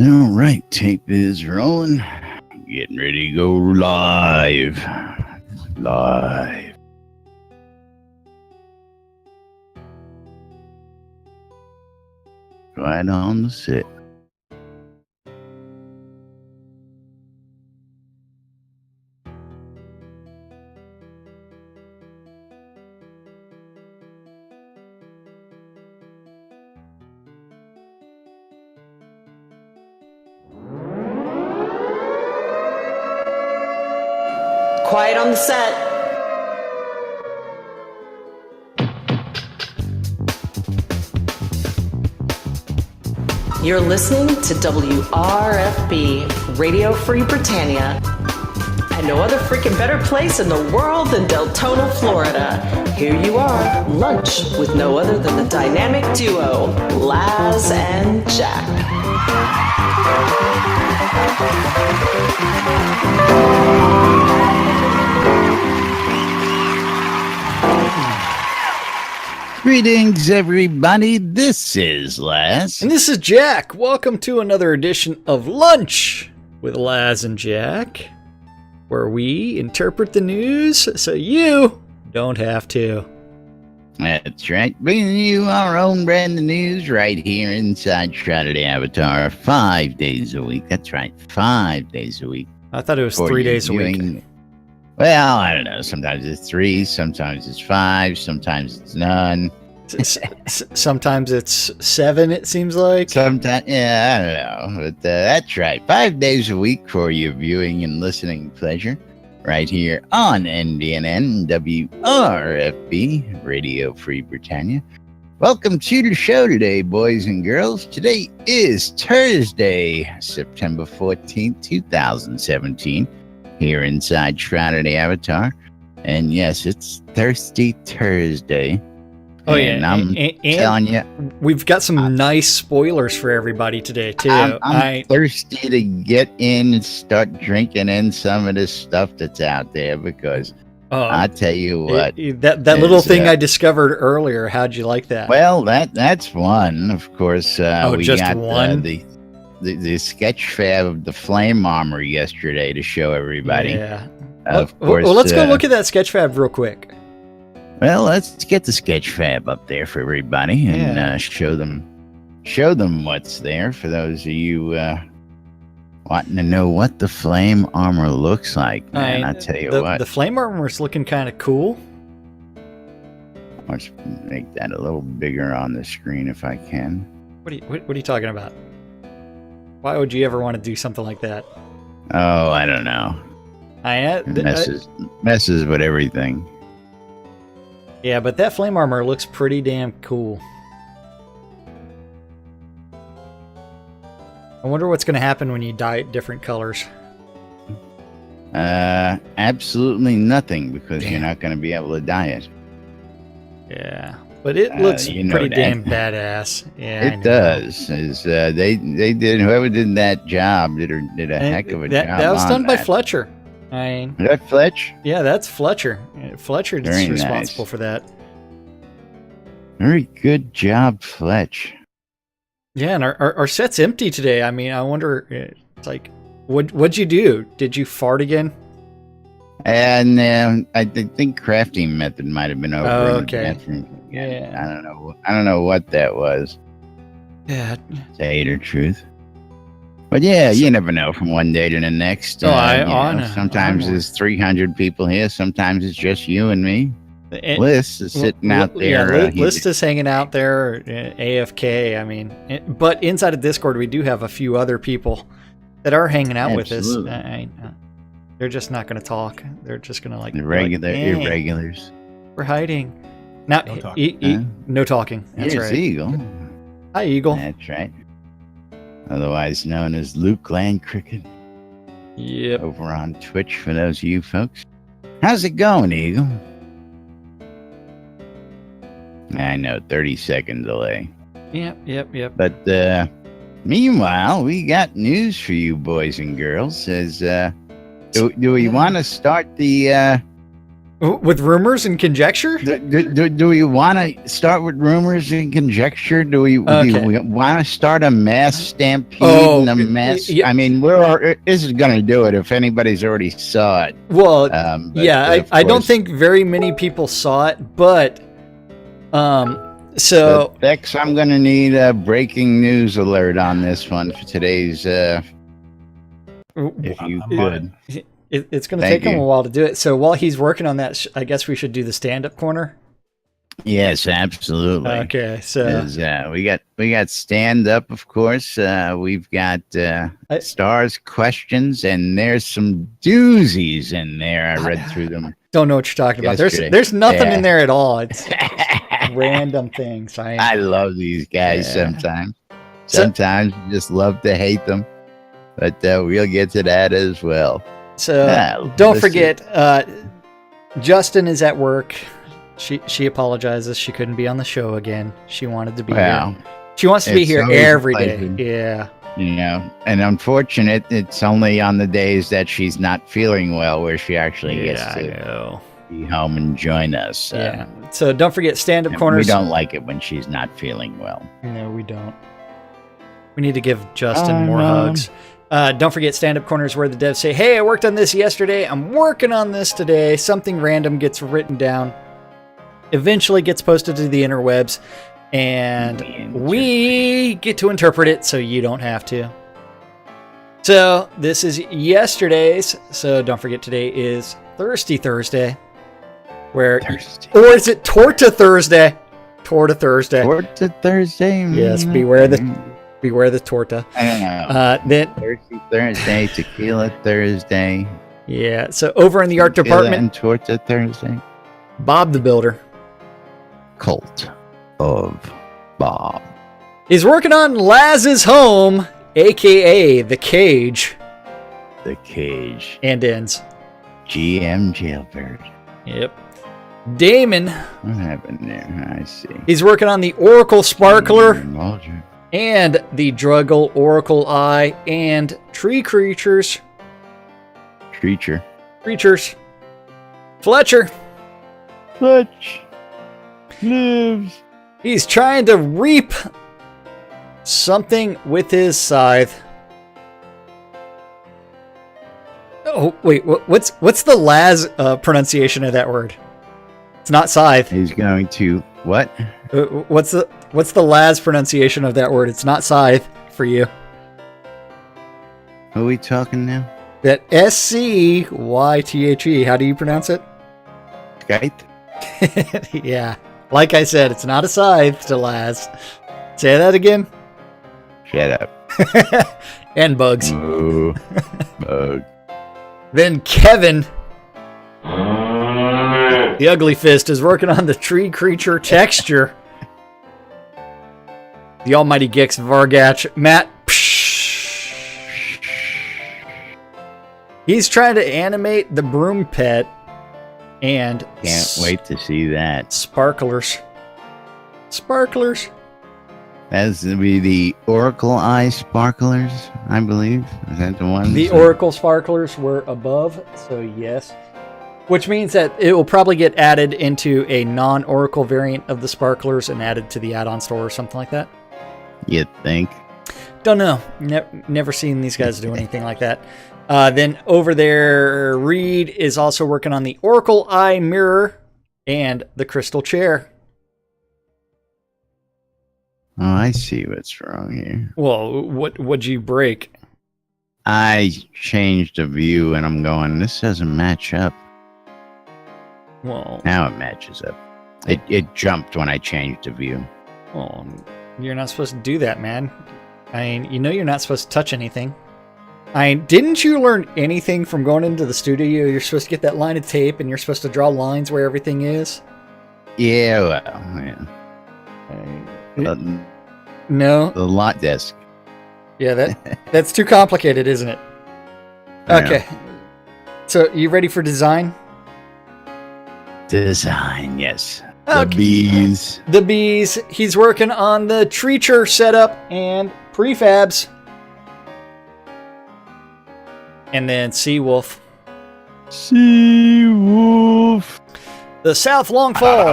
All right, tape is rolling. Getting ready to go live. Live. Right on the set. Quiet on the set. You're listening to WRFB, Radio Free Britannia. And no other freaking better place in the world than Deltona, Florida. Here you are, lunch with no other than the dynamic duo, Laz and Jack. Greetings, everybody. This is Laz. And this is Jack. Welcome to another edition of Lunch with Laz and Jack, where we interpret the news so you don't have to. That's right. Bringing you our own brand of news right here inside Shroud Avatar 5 days a week. That's right, 5 days a week. I thought it was 3 days a week. Well, I don't know. Sometimes it's 3, sometimes it's 5, sometimes it's none. Sometimes it's 7, it seems like. Sometimes, yeah, I don't know. But that's right. 5 days a week for your viewing and listening pleasure. Right here on NDNN WRFB, Radio Free Britannia. Welcome to the show today, boys and girls. Today is Thursday, September 14th, 2017. Here inside Shroud Avatar. And yes, it's Thirsty Thursday. Oh, and yeah. I'm telling you. We've got some nice spoilers for everybody today, too. I'm thirsty to get in and start drinking in some of this stuff that's out there because I tell you what. That little thing I discovered earlier, how'd you like that? Well, that's one. Of course, we just got one? The sketch fab of the flame armor yesterday to show everybody. Yeah. Of course. Well, let's go look at that sketch fab real quick. Well, let's get the sketch fab up there for everybody and show them what's there for those of you wanting to know what the flame armor looks like. Man, I tell you what. The flame armor is looking kind of cool. Let's make that a little bigger on the screen if I can. What are you talking about? Why would you ever want to do something like that? Oh, I don't know. Messes with everything. Yeah, but that flame armor looks pretty damn cool. I wonder what's going to happen when you dye it different colors. Absolutely nothing because you're not going to be able to dye it. Yeah, but it looks pretty damn badass. Yeah, it does. They did, whoever did that job did a heck of a job. That was done by Fletcher. Is that Fletch? Yeah, that's Fletcher. Fletcher is responsible for that. Very good job, Fletch. Yeah, and our set's empty today. I mean, I wonder, it's like, what'd you do? Did you fart again? And I think crafting method might have been over. Oh, in okay. The bathroom. Yeah. I don't know what that was. Yeah. To tell you the truth. But yeah, you never know from one day to the next. Sometimes there's 300 people here. Sometimes it's just you and me. List is sitting out there. Yeah, List is hanging out there, AFK. I mean, but inside of Discord, we do have a few other people that are hanging out with us. They're just not going to talk. They're just going to irregulars. We're hiding. Now, no talking. No talking. That's Here's right. Eagle. Hi, Eagle. That's right. Otherwise known as Luke Land Cricket. Yep. Over on Twitch for those of you folks. How's it going, Eagle? I know, 30-second delay. Yep. But meanwhile, we got news for you boys and girls. Do we want to start the With rumors and conjecture? Do we want to start with rumors and conjecture? Do we want to start a mass stampede and a mass? I mean, this is going to do it if anybody's already saw it. Well, I don't think very many people saw it, but so Bex, I'm going to need a breaking news alert on this one for today's. If you could. It's going to take him a while to do it. So while he's working on that, I guess we should do the stand-up corner. Yes, absolutely. Okay, so we got stand-up, of course. We've got Star's questions, and there's some doozies in there. I read through them. Don't know what you're talking about. There's nothing in there at all. It's random things. I love these guys sometimes. Sometimes you just love to hate them, but we'll get to that as well. So don't forget, Justin is at work. She apologizes. She couldn't be on the show again. She wanted to be here. She wants to be here every day. Yeah. You know, and unfortunate, it's only on the days that she's not feeling well where she actually gets to be home and join us. Yeah. So don't forget stand-up corners. We don't like it when she's not feeling well. No, we don't. We need to give Justin more hugs. Don't forget stand-up corners where the devs say, hey, I worked on this yesterday. I'm working on this today. Something random gets written down, eventually gets posted to the interwebs, and we get to interpret it so you don't have to. So this is yesterday's. So don't forget today is Thirsty Thursday. Or is it Torta Thursday? Torta Thursday. Torta Thursday. Yes, beware the torta. I don't know. Then Thirsty Thursday, Tequila Thursday. Yeah. So over in the art department, and Torta Thursday. Bob the Builder. Cult of Bob. He's working on Laz's home, aka the Cage. The Cage. And ends. GM Jailbird. Yep. Damon. What happened there? I see. He's working on the Oracle Sparkler. And the Druggle Oracle Eye and Tree Creatures. Creatures. Fletch lives. He's trying to reap something with his scythe. Oh, wait, what's the Laz pronunciation of that word? It's not scythe. He's going to what? What's the Laz pronunciation of that word? It's not scythe for you. Who are we talking now? That SCYTHE. How do you pronounce it? Scythe? Yeah. Like I said, it's not a scythe to Laz. Say that again. Shut up. And bugs. Ooh, bug. Then Kevin, the Ugly Fist, is working on the Tree Creature texture. The Almighty Gix Vargach. Matt. He's trying to animate the Broom Pet and... Can't wait to see that. Sparklers. That's to be the Oracle Eye Sparklers, I believe. Is that the one? The Oracle Sparklers were above, so yes. Which means that it will probably get added into a non-Oracle variant of the Sparklers and added to the add-on store or something like that. You'd think. Don't know. Never seen these guys do anything like that. Then over there, Reed is also working on the Oracle Eye Mirror and the Crystal Chair. Oh, I see what's wrong here. Well, what'd you break? I changed a view and I'm going, this doesn't match up. Well, now it matches up. It jumped when I changed the view. Well, you're not supposed to do that, man. I mean, you know you're not supposed to touch anything. I mean, didn't you learn anything from going into the studio? You're supposed to get that line of tape and you're supposed to draw lines where everything is? Yeah, well, yeah. No. The lot desk. Yeah, that's too complicated, isn't it? Okay. So, you ready for design? Design, yes. Okay. The bees. The bees. He's working on the Treacher setup and prefabs. And then Seawolf. Seawolf. The South Long Fall.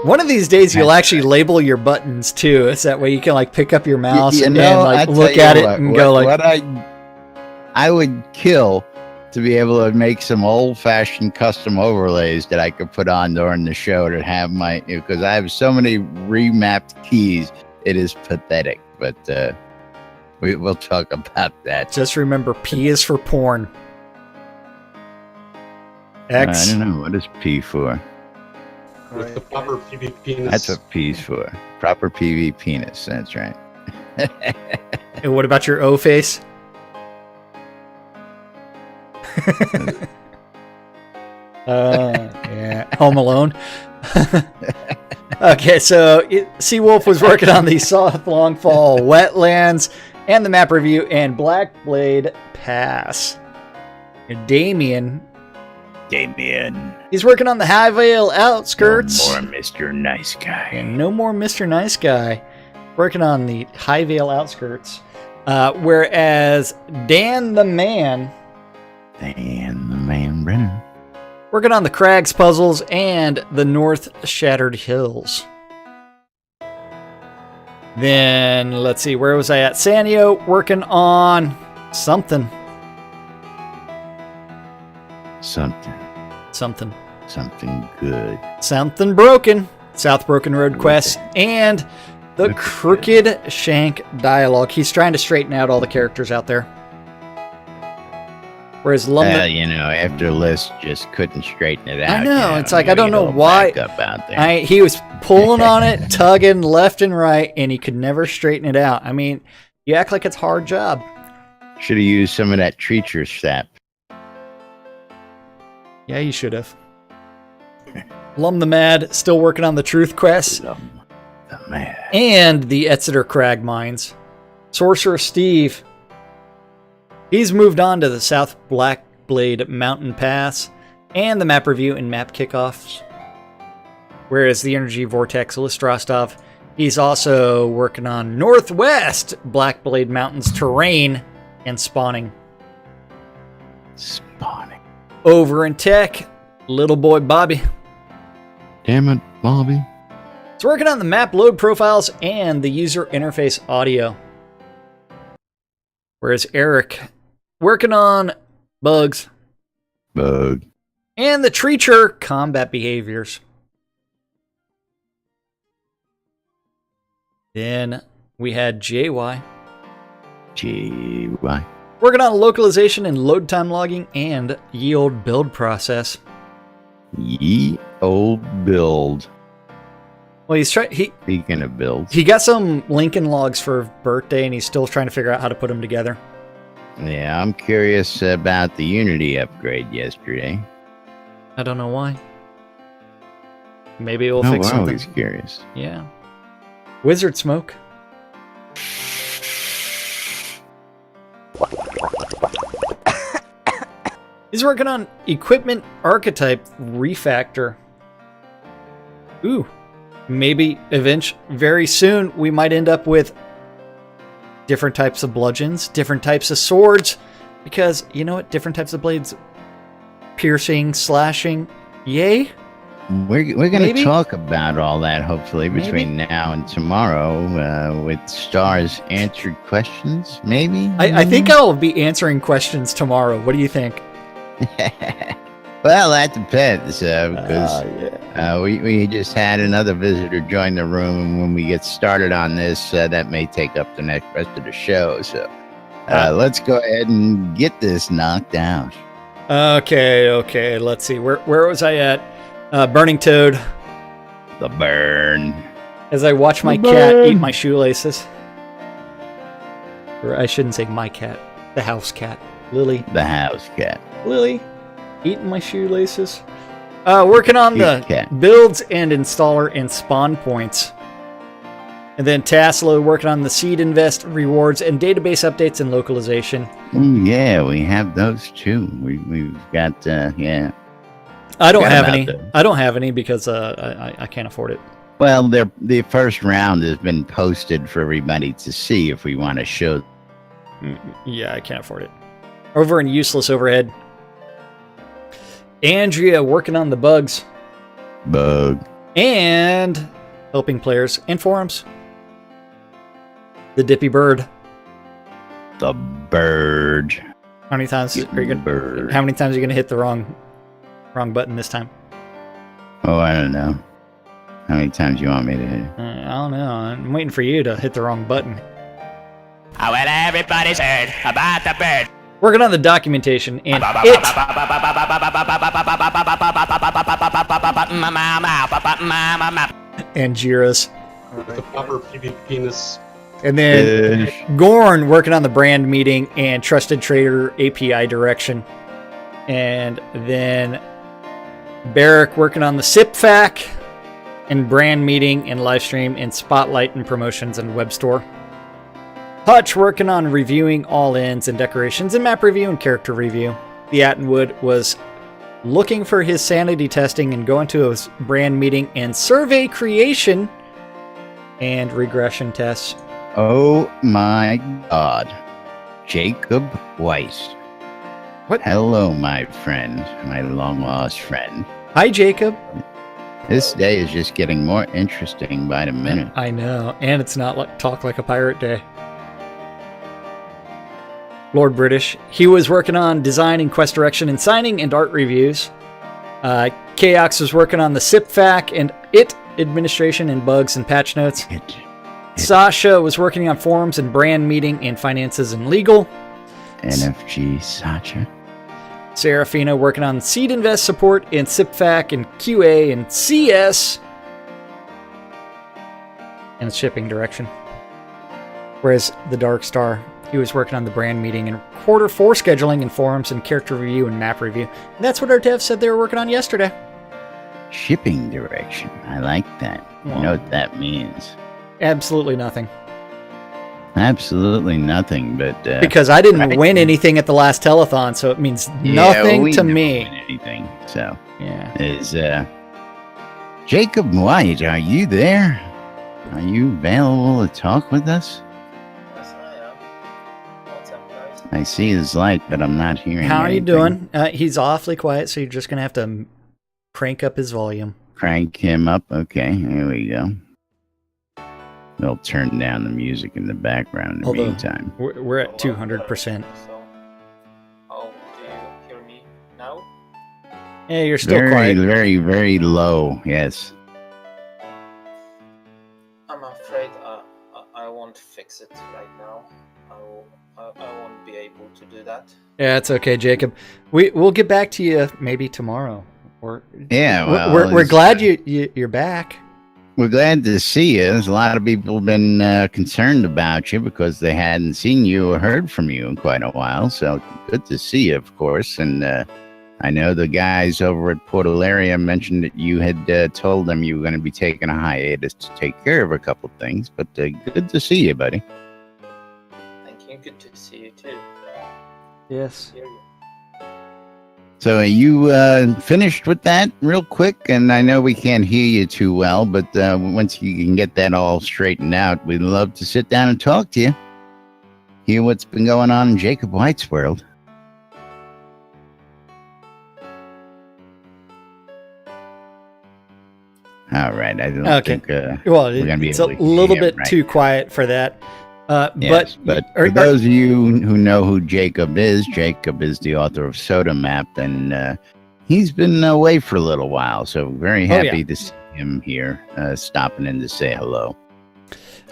One of these days, you'll actually label your buttons too. It's that way you can like pick up your mouse and like look at it and go like. What I would kill to be able to make some old-fashioned custom overlays that I could put on during the show to have my, because I have so many remapped keys, it is pathetic. But we'll talk about that. Just remember, P is for porn. X. I don't know, what is P for? With the proper PV penis. That's what P's for. Proper PV penis. That's right. And what about your O face? Yeah. Home Alone. Okay, so Seawolf was working on the South Long Fall Wetlands and the map review and Blackblade Pass. And Damien. He's working on the Highvale outskirts. No more Mr. Nice Guy. And no more Mr. Nice Guy. Working on the Highvale outskirts. Whereas Dan the Man Brennan. Working on the Crags puzzles and the North Shattered Hills. Then, let's see, where was I at? Sanyo working on something. Something good. Something broken. South Broken Road quest and the Crooked Shank dialogue. He's trying to straighten out all the characters out there. Whereas after List just couldn't straighten it out. I know. It's like, I don't know why. Out there. He was pulling on it, tugging left and right, and he could never straighten it out. I mean, you act like it's a hard job. Should have used some of that treacher sap. Yeah, you should have. Lum the Mad, still working on the Truth Quest. Lum the Mad. And the Exeter Crag Mines. Sorcerer Steve. He's moved on to the South Blackblade Mountain Pass and the map review and map kickoffs. Whereas the Energy Vortex List Rostov, he's also working on Northwest Blackblade Mountains terrain and spawning. Over in tech, little boy Bobby. Damn it, Bobby. He's working on the map load profiles and the user interface audio. Whereas Eric, working on bugs. And the Treacher combat behaviors. Then we had JY. Working on localization and load time logging and ye old build process. Ye old build. Well, Speaking of builds. He got some Lincoln logs for birthday and he's still trying to figure out how to put them together. Yeah, I'm curious about the Unity upgrade yesterday. I don't know why. Maybe we'll fix something. I'm always curious. Yeah. Wizard Smoke. He's working on Equipment Archetype Refactor. Ooh. Maybe very soon we might end up with different types of bludgeons, different types of swords, because you know what? Different types of blades. Piercing, slashing. Yay. We're going to talk about all that hopefully between now and tomorrow with Starr's answered questions, maybe? I think I'll be answering questions tomorrow. What do you think? Well, that depends, because we just had another visitor join the room, and when we get started on this, that may take up the rest of the show. So let's go ahead and get this knocked out. Okay. Let's see. Where was I at? Burning Toad. The burn. As I watch my cat eat my shoelaces. Or I shouldn't say my cat. The house cat. Lily. The house cat. Lily. Eating my shoelaces. Working on the builds and installer and spawn points. And then Taslo working on the seed invest rewards and database updates and localization. Yeah, we have those too. We've got yeah. I don't have any. I don't have any because I can't afford it. Well, the first round has been posted for everybody to see if we want to show. Yeah, I can't afford it. over in Useless Overhead. Andrea working on the bugs. Bug. And helping players and forums. The Dippy Bird. The bird. How many times are you gonna hit the wrong button this time? Oh, I don't know. How many times you want me to hit? I don't know. I'm waiting for you to hit the wrong button. Oh, well, everybody's heard about the bird. Working on the documentation and and Jira's. With the proper PvP penis. And then Gorn working on the brand meeting and Trusted Trader API direction. And then Barrick working on the SIPFAC and brand meeting and live stream and spotlight and promotions and web store. Hutch working on reviewing all-ins and decorations and map review and character review. The Attenwood was looking for his sanity testing and going to his brand meeting and survey creation and regression tests. Oh my God. Jacob White. What? Hello, my friend. My long-lost friend. Hi, Jacob. This day is just getting more interesting by the minute. I know, and it's not like Talk Like a Pirate Day. Lord British, he was working on designing quest direction and signing and art reviews. Chaox was working on the SIPFAC and IT administration and bugs and patch notes. Sasha was working on forums and brand meeting and finances and legal. NFG Sasha. Serafina working on seed invest support and SIPFAC and QA and CS and shipping direction. Whereas the Dark Star, he was working on the brand meeting and quarter 4 scheduling and forums and character review and map review. And that's what our devs said they were working on yesterday. Shipping direction. I like that. You know what that means. Absolutely nothing. Absolutely nothing, but... because I didn't win anything at the last telethon, so it means nothing to me. Win anything, so... Yeah. Is, Jacob White, are you there? Are you available to talk with us? Yes, I am. What's up, guys? I see his light, but I'm not hearing How are you anything. doing? He's awfully quiet, so you're just going to have to crank up his volume. Crank him up. Okay, here we go. We'll turn down the music in the background in the meantime. We're at 200%. So, oh, do you hear me now? Yeah, you're still Very, quiet. very, very low. Yes. I'm afraid I won't fix it right now. I won't be able to do that. Yeah, it's okay, Jacob. We'll get back to you maybe tomorrow. Or Yeah, well, we're glad you're back. We're glad to see you. There's a lot of people have been concerned about you because they hadn't seen you or heard from you in quite a while. So good to see you, of course. And I know the guys over at Portalaria mentioned that you had told them you were going to be taking a hiatus to take care of a couple things. But good to see you, buddy. Thank you. Good to see you too. Yes. Hear you. So are you finished with that real quick? And I know we can't hear you too well, but once you can get that all straightened out, we'd love to sit down and talk to you. Hear what's been going on in Jacob White's world. All right, I don't think well, we're going to be it's able a to little hear bit him right too now. quiet for that. Yes, but for those of you who know who Jacob is the author of Soda Map, and he's been away for a little while, so very happy to see him here, stopping in to say hello.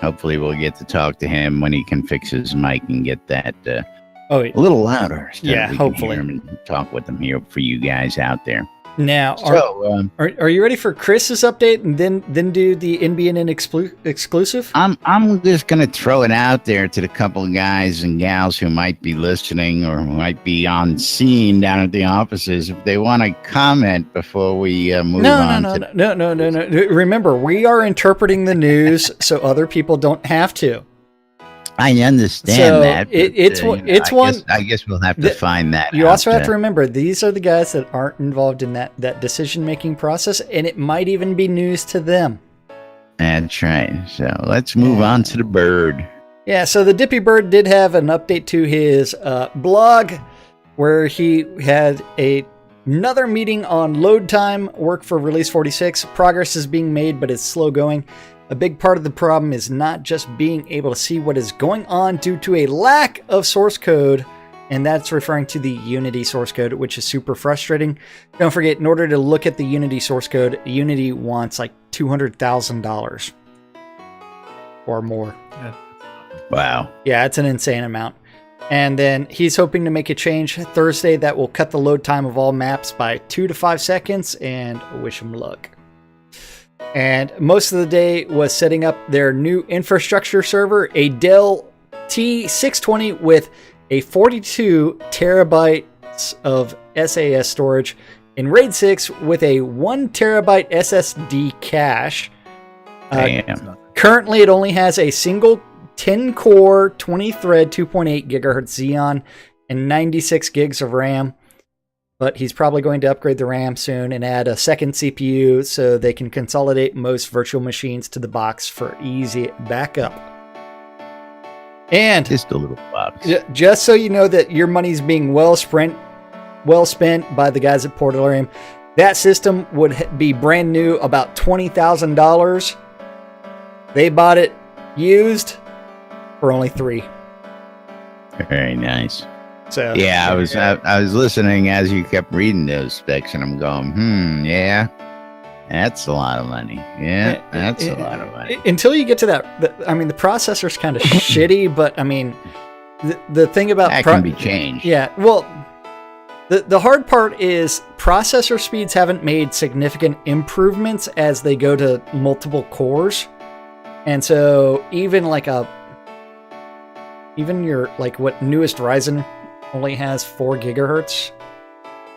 Hopefully we'll get to talk to him when he can fix his mic and get that a little louder. So yeah, we hopefully. can hear him and talk with him here for you guys out there. Now, So, are you ready for Chris's update and then do the NBN exclusive? I'm just gonna throw it out there to the couple of guys and gals who might be listening or who might be on scene down at the offices if they want to comment before we move on. No. Remember, we are interpreting the news so other people don't have to. I understand So that. But, I guess we'll have to find that. You also have to remember, these are the guys that aren't involved in that decision-making process, and it might even be news to them. That's right. So let's move on to the bird. Yeah, so the Dippy Bird did have an update to his blog. where he had another meeting on load time, work for release 46. Progress is being made, but it's slow going. A big part of the problem is not just being able to see what is going on due to a lack of source code, and that's referring to the Unity source code, which is super frustrating. Don't forget, in order to look at the Unity source code, Unity wants like $200,000 or more. Wow. Yeah, it's an insane amount. And then he's hoping to make a change Thursday that will cut the load time of all maps by 2 to 5 seconds, and wish him luck. And most of the day was setting up their new infrastructure server, a Dell T620 with a 42 terabytes of SAS storage in RAID 6 with a 1 terabyte SSD cache. Damn. Currently, it only has a single 10-core, 20-thread, 2.8 gigahertz Xeon and 96 gigs of RAM. But he's probably going to upgrade the RAM soon and add a second CPU so they can consolidate most virtual machines to the box for easy backup. And Just a little box. just so you know that your money's being well spent by the guys at Portalarium, that system would be brand new, about $20,000. They bought it used for only $3,000. Very nice. So Yeah, I was listening as you kept reading those specs, and I'm going, yeah, that's a lot of money. Yeah, that's a lot of money. Until you get to that, the processor's kind of shitty, but I mean, the thing about That can be changed. Yeah, well, the hard part is processor speeds haven't made significant improvements as they go to multiple cores, and so even your what newest Ryzen only has 4 gigahertz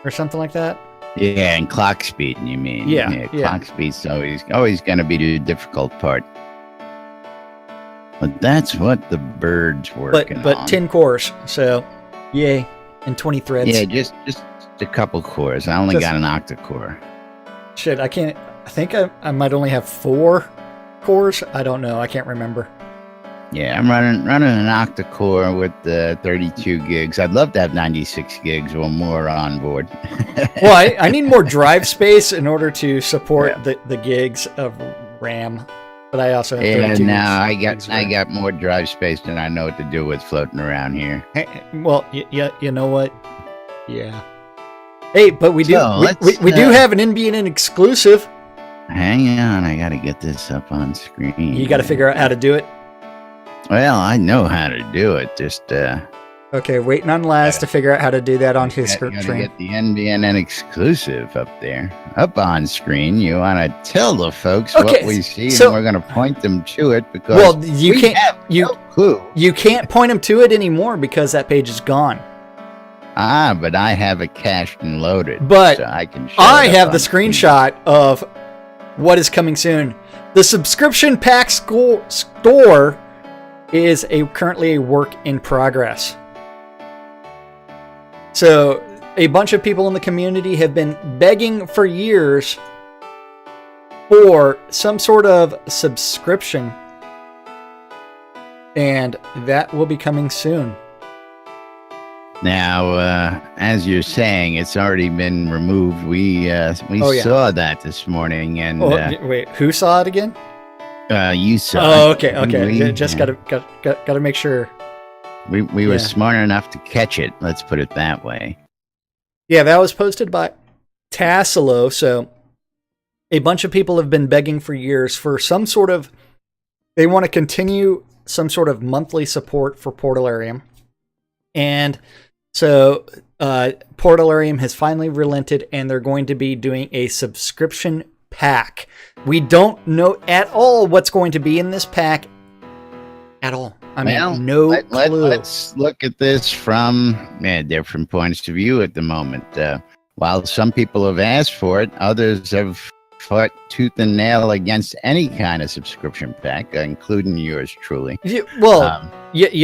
or something like that. Yeah, and clock speed, you mean? Yeah. Clock speed's always going to be the difficult part. But that's what the bird's working on. But 10 cores, so yay, and 20 threads. Yeah, just a couple cores. I only got an octa-core. Shit, I think I might only have 4 cores. I don't know. I can't remember. Yeah, I'm running an octa-core with 32 gigs. I'd love to have 96 gigs or more on board. Well, I need more drive space in order to support the gigs of RAM. But I also have 32 now gigs I got more drive space than I know what to do with floating around here. Well, you know what? Yeah. Hey, but we do So, we do have an NBN exclusive. Hang on, I got to get this up on screen. You got to figure out how to do it. Well, I know how to do it. Just Okay, waiting on Laz to figure out how to do that on his gotta screen. get the NBN exclusive up there, up on screen. You want to tell the folks Okay, what we see, so- and we're going to point them to it because Well, you we can't have no clue. you can't point him to it anymore because that page is gone. But I have it cached and loaded. But so I can. I have the screenshot of what is coming soon. The subscription pack store is currently a work in progress. So a bunch of people in the community have been begging for years for some sort of subscription, and that will be coming soon. Now, as you're saying, it's already been removed. We saw that this morning, and Wait, who saw it again? you saw. Oh, okay. Just gotta make sure. We were smart enough to catch it. Let's put it that way. Yeah, that was posted by Tassilo. So a bunch of people have been begging for years for some sort of. They want to continue some sort of monthly support for Portalarium, and so Portalarium has finally relented, and they're going to be doing a subscription pack. We don't know at all what's going to be in this pack at all. I mean, no clue. Let's look at this from different points of view at the moment. While some people have asked for it, others have fought tooth and nail against any kind of subscription pack, including yours truly. You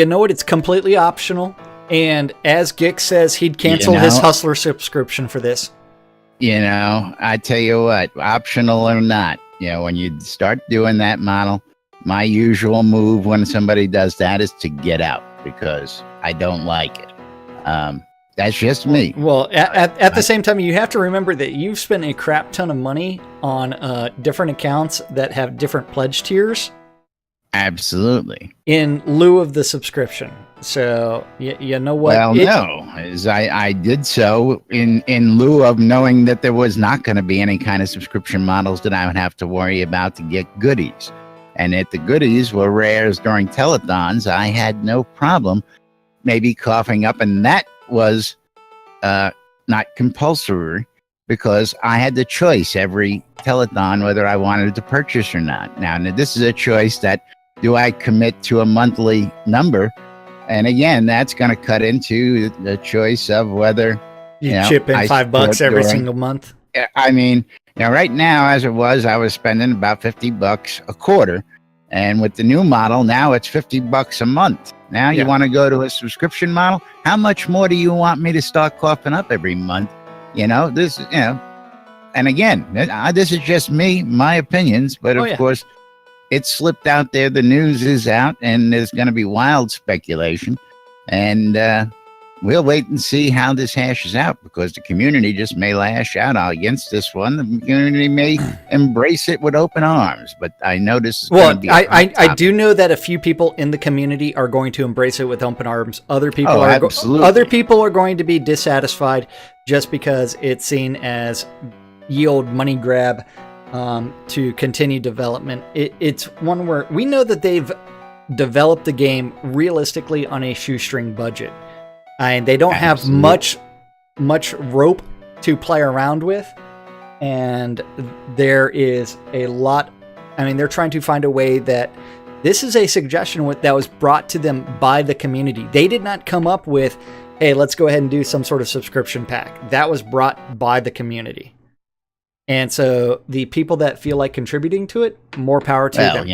know what? It's completely optional. And as Gick says, he'd cancel his Hustler subscription for this. You know, I tell you what, optional or not, when you start doing that model, my usual move when somebody does that is to get out because I don't like it. That's just me. Well, at the same time, you have to remember that you've spent a crap ton of money on different accounts that have different pledge tiers. Absolutely. In lieu of the subscription. So, you know what? Well, no. As I did so in lieu of knowing that there was not going to be any kind of subscription models that I would have to worry about to get goodies. And if the goodies were rares during telethons, I had no problem maybe coughing up, and that was not compulsory because I had the choice every telethon whether I wanted to purchase or not. Now this is a choice that, do I commit to a monthly number? And again, that's going to cut into the choice of whether you chip in $5 every single month. I mean, right now, as it was, I was spending about $50 a quarter. And with the new model, now it's $50 a month. Now you want to go to a subscription model? How much more do you want me to start coughing up every month? This, and again, this is just me, my opinions, but of course, it's slipped out there. The news is out, and there's going to be wild speculation. And we'll wait and see how this hashes out, because the community just may lash out against this one. The community may embrace it with open arms, but I know this is going to be I do know that a few people in the community are going to embrace it with open arms. Other people other people are going to be dissatisfied just because it's seen as ye old money grab to continue development. It's one where we know that they've developed the game realistically on a shoestring budget. And they don't have much rope to play around with, and there is a lot. I mean, they're trying to find a way that this is a suggestion that was brought to them by the community. They did not come up with, hey, let's go ahead and do some sort of subscription pack. That was brought by the community. And so the people that feel like contributing to it, more power to them.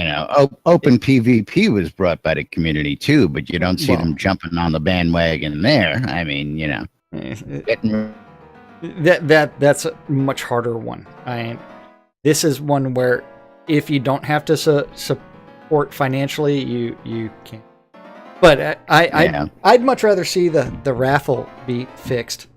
Open PvP was brought by the community too, but you don't see them jumping on the bandwagon there. I mean, that's a much harder one. This is one where if you don't have to support financially, you can't. But I'd much rather see the raffle be fixed.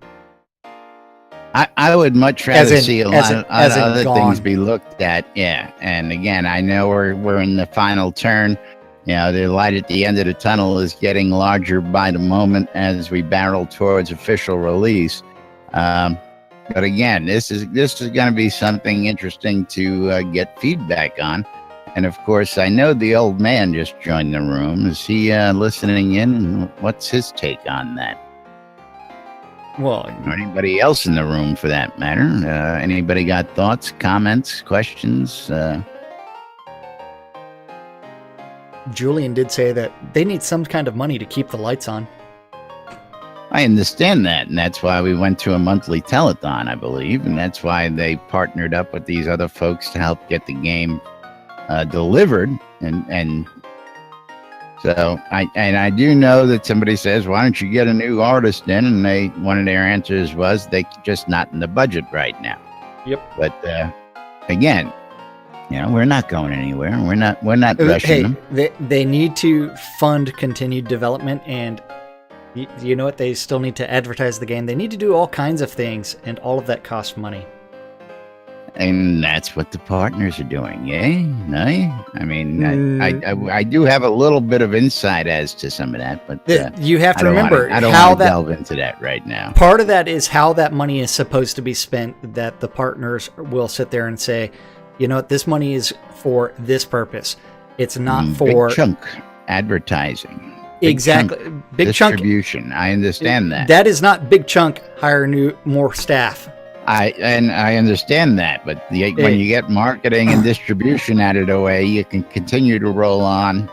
I would much rather see a lot of other things be looked at. Yeah. And again, I know we're in the final turn. The light at the end of the tunnel is getting larger by the moment as we barrel towards official release. But again, this is going to be something interesting to get feedback on. And of course, I know the old man just joined the room. Is he listening in? What's his take on that? Well, or anybody else in the room for that matter. Anybody got thoughts, comments, questions? Julian did say that they need some kind of money to keep the lights on. I understand that, and that's why we went to a monthly telethon, I believe, and that's why they partnered up with these other folks to help get the game delivered. And so I do know that somebody says, why don't you get a new artist in? And one of their answers was they just not in the budget right now. Yep. But again, we're not going anywhere. We're not rushing them. They need to fund continued development, and you know what? They still need to advertise the game. They need to do all kinds of things, and all of that costs money. And that's what the partners are doing, eh? No? I mean, I do have a little bit of insight as to some of that, but you have to remember I don't want to delve into that right now. Part of that is how that money is supposed to be spent, that the partners will sit there and say, you know what, this money is for this purpose. It's not for... Big chunk advertising. Exactly. Big chunk distribution. I understand that. That is not big chunk, hire more staff. I understand that, but when you get marketing and distribution out of the way, you can continue to roll on.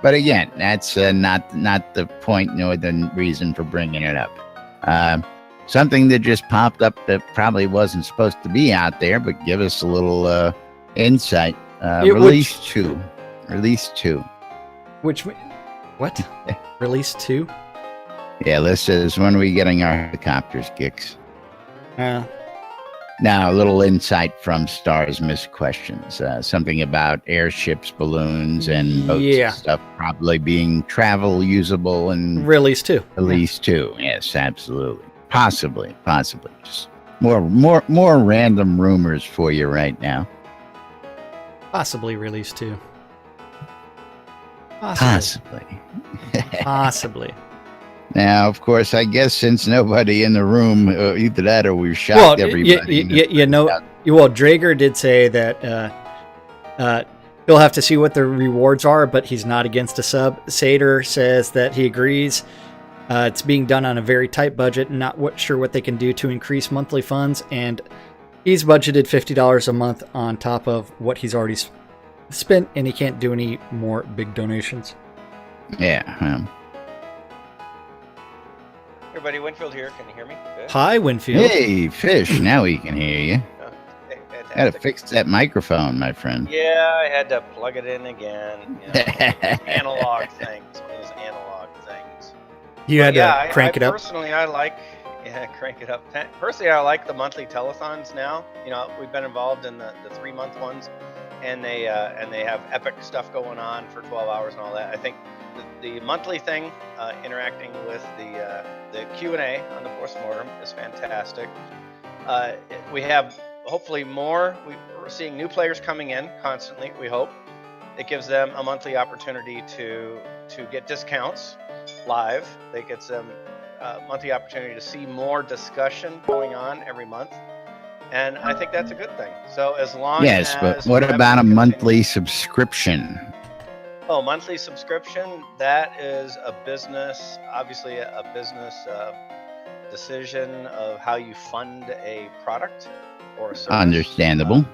But again, that's not the point nor the reason for bringing it up. Something that just popped up that probably wasn't supposed to be out there, but give us a little insight. Release 2. What? Release 2? Yeah, this is when are we getting our helicopters, Gix? Now, a little insight from Starr's missed questions. Something about airships, balloons, and boats and stuff probably being travel usable and release too. Release too. Yes, absolutely. Possibly. Just more random rumors for you right now. Possibly release too. Possibly. Now, of course, I guess since nobody in the room, either that or we've shocked everybody. Well, Drager did say that he'll have to see what the rewards are, but he's not against a sub. Sater says that he agrees. It's being done on a very tight budget, and not sure what they can do to increase monthly funds, and he's budgeted $50 a month on top of what he's already spent, and he can't do any more big donations. Yeah. Everybody, Winfield here. Can you hear me? Good. Hi, Winfield. Hey, Fish. Now we can hear you. Gotta fix that microphone, my friend. Yeah, I had to plug it in again. Analog things. One of those analog things. You had to crank it up? Personally, I like... Yeah, crank it up. Personally, I like the monthly telethons now. We've been involved in the 3-month ones, and they have epic stuff going on for 12 hours and all that. I think the monthly thing, interacting with the Q&A on the postmortem is fantastic. We have hopefully more. We're seeing new players coming in constantly, we hope. It gives them a monthly opportunity to get discounts live. It gets them a monthly opportunity to see more discussion going on every month. And I think that's a good thing. So as long as... Yes, but what about a monthly subscription? Oh, monthly subscription, that is a business, obviously a business decision of how you fund a product or a service. Understandable.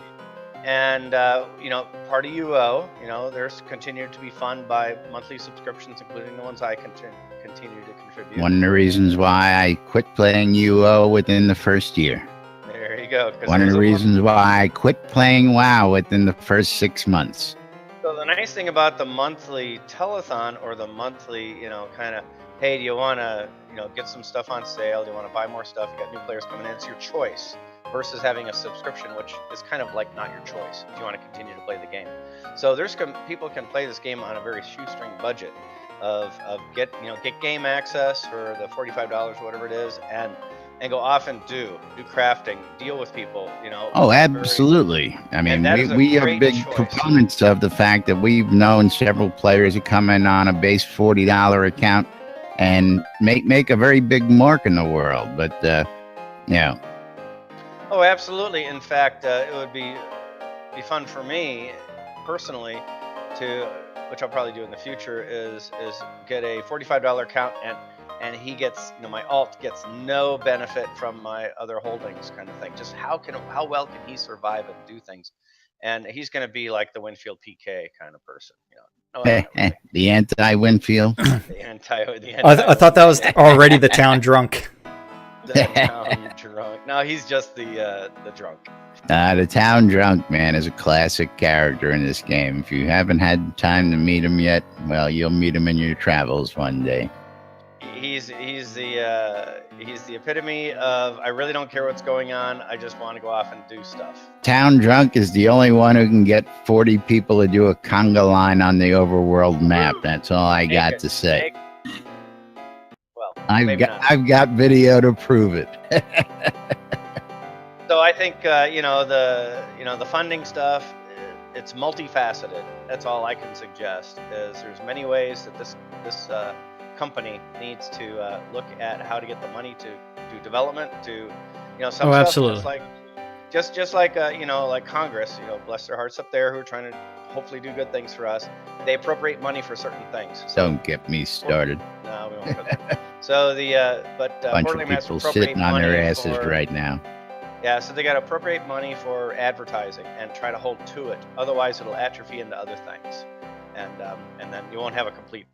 And, part of UO, there's continued to be funded by monthly subscriptions, including the ones I continue to contribute. One of the reasons why I quit playing UO within the first year. There you go. One of the reasons why I quit playing WoW within the first 6 months. So the nice thing about the monthly telethon or the monthly, kind of, hey, do you want to, get some stuff on sale? Do you want to buy more stuff? You got new players coming in. It's your choice versus having a subscription, which is kind of like not your choice if you want to continue to play the game. So people can play this game on a very shoestring budget of get game access for the $45 or whatever it is, and go off and do crafting, deal with people, Oh, absolutely. I mean, we are big proponents of the fact that we've known several players who come in on a base $40 account and make a very big mark in the world. But, Oh, absolutely. In fact, it would be fun for me personally which I'll probably do in the future, is get a $45 account and he gets, my alt gets no benefit from my other holdings, kind of thing. Just how well can he survive and do things? And he's going to be like the Winfield PK kind of person, the anti-Winfield. I thought that was already the town drunk. The town drunk. No, he's just the drunk. The town drunk, man, is a classic character in this game. If you haven't had time to meet him yet, well, you'll meet him in your travels one day. He's the epitome of, I really don't care what's going on. I just want to go off and do stuff. Town drunk is the only one who can get 40 people to do a conga line on the overworld map. That's all I got to say. Well, I've got video to prove it. So I think the funding stuff, it's multifaceted. That's all I can suggest. Is there's many ways that this company needs to look at how to get the money to do development, to some stuff. Absolutely. Just like like Congress, bless their hearts up there, who are trying to hopefully do good things for us. They appropriate money for certain things. So, don't get me started. No, we won't. Put that. So bunch of people sitting on their asses right now. Yeah, so they got to appropriate money for advertising and try to hold to it. Otherwise, it'll atrophy into other things, and then you won't have a complete